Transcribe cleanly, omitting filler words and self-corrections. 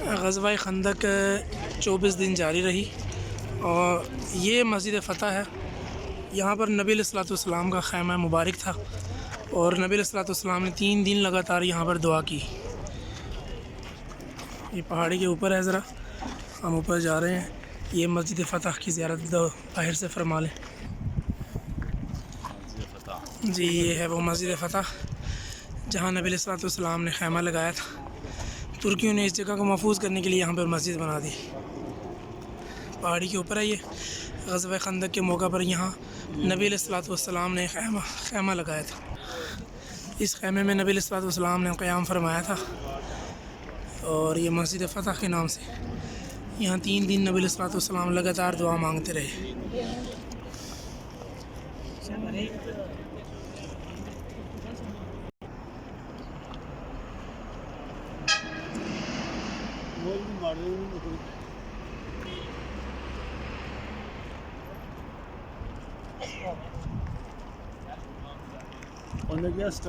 ग़ज़वा खंदक 24 दिन जारी रही और ये मस्जिद फ़तह है। यहाँ पर नबी अलैहिस्सलाम का ख़ैमा मुबारक था और नबी अलैहिस्सलाम ने 3 दिन लगातार यहाँ पर दुआ की। ये पहाड़ी के ऊपर है, ज़रा हम ऊपर जा रहे हैं। ये मस्जिद फ़तह की ज़ियारत बाहर से फरमा लें जी। ये है वो मस्जिद फ़तह जहाँ नबी अलैहिस्सलाम ने ख़ैमा लगाया था। तुर्कियों ने इस जगह को महफूज करने के लिए यहाँ पर मस्जिद बना दी। पहाड़ी के ऊपर है ये। ग़ज़वा खंदक के मौका पर यहाँ नबी अलैहिस्सलाम ने ख़ैमा लगाया था। इस ख़ैमे में नबी अलैहिस्सलाम ने क़याम फरमाया था और ये मस्जिद फ़तह के नाम से यहाँ 3 दिन नबी अलैहिस्सलाम लगातार दुआ मांगते रहे। On the guest